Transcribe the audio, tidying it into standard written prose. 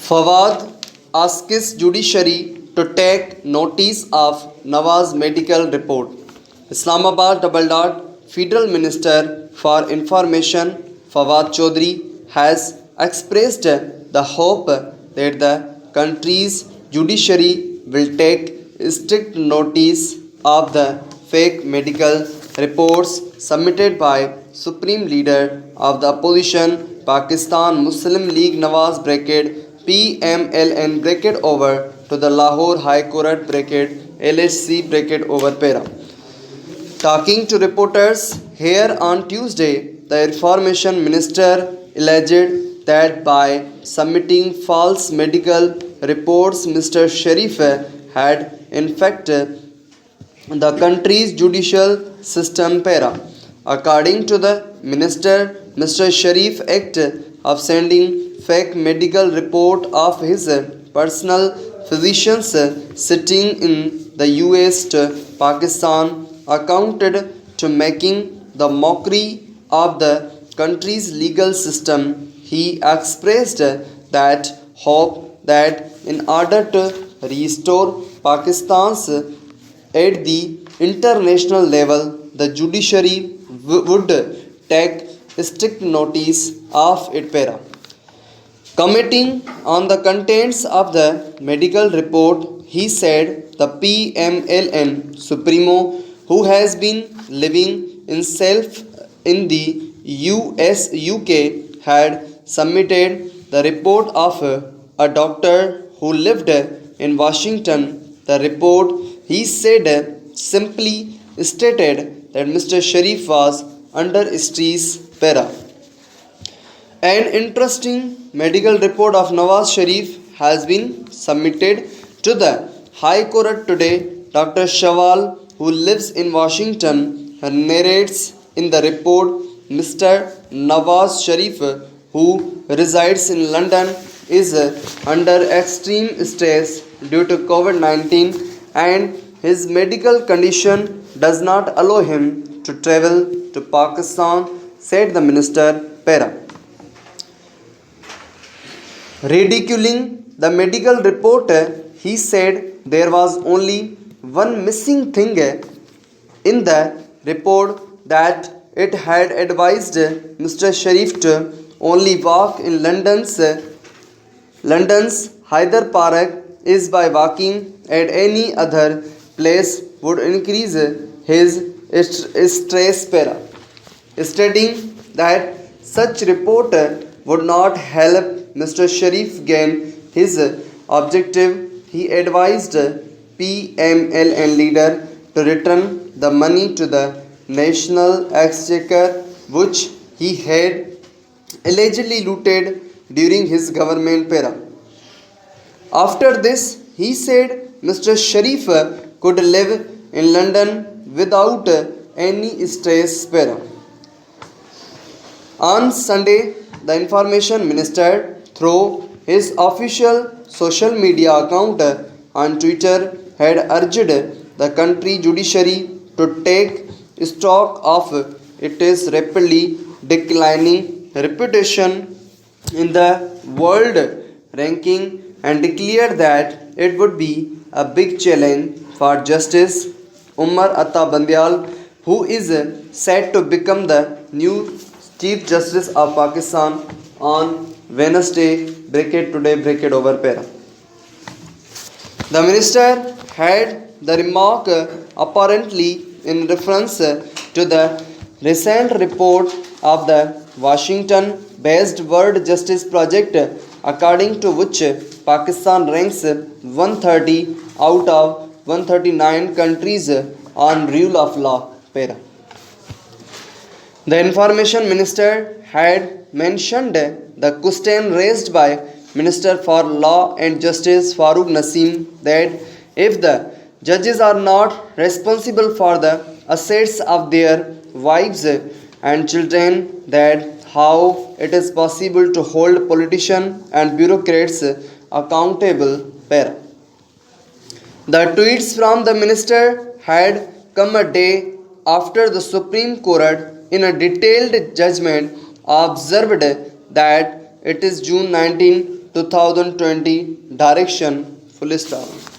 Fawad asks judiciary to take notice of Nawaz medical report. Islamabad double dot Federal Minister for Information Fawad Chaudhry has expressed the hope that the country's judiciary will take strict notice of the fake medical reports submitted by Supreme Leader of the Opposition Pakistan Muslim League Nawaz bracket PMLN bracket over to the Lahore High Court bracket LHC bracket over para. Talking to reporters here on Tuesday, the Information Minister alleged that by submitting false medical reports, Mr. Sharif had infected the country's judicial system para. According to the minister, Mr. Sharif act of sending fake medical report of his personal physicians sitting in the US to Pakistan accounted to making the mockery of the country's legal system. He expressed that hope that in order to restore Pakistan's at the international level, the judiciary would take strict notice of it para. Commenting on the contents of the medical report, he said the PMLN Supremo, who has been living in self in the UK, had submitted the report of a doctor who lived in Washington. The report, he said, simply stated that Mr. Sharif was under stress para. An interesting medical report of Nawaz Sharif has been submitted to the High Court today. Dr. Shawal, who lives in Washington, narrates in the report Mr. Nawaz Sharif, who resides in London, is under extreme stress due to COVID-19 and his medical condition does not allow him to travel to Pakistan, said the minister para. Ridiculing the medical report, he said there was only one missing thing in the report, that it had advised Mr. Sharif to only walk in London's Hyder Park is by walking at any other place would increase his stress para, stating that such report would not help Mr. Sharif gain his objective. He advised PMLN leader to return the money to the national exchequer which he had allegedly looted during his government para. After this, he said Mr. Sharif could live in London without any stress para. On Sunday, the Information Minister, through his official social media account on Twitter, had urged the country judiciary to take stock of its rapidly declining reputation in the world ranking and declared that it would be a big challenge for Justice Umar Atta Bandial, who is set to become the new Chief Justice of Pakistan on Wednesday, bracket today, bracket over para. The minister had the remark apparently in reference to the recent report of the Washington-based World Justice Project, according to which Pakistan ranks 130 out of 139 countries on rule of law para. The Information Minister had mentioned the question raised by Minister for Law and Justice Farooq Naseem that if the judges are not responsible for the assets of their wives and children, that how it is possible to hold politicians and bureaucrats accountable para. The tweets from the minister had come a day after the Supreme Court, in a detailed judgment, observed that it is June 19, 2020 direction full stop.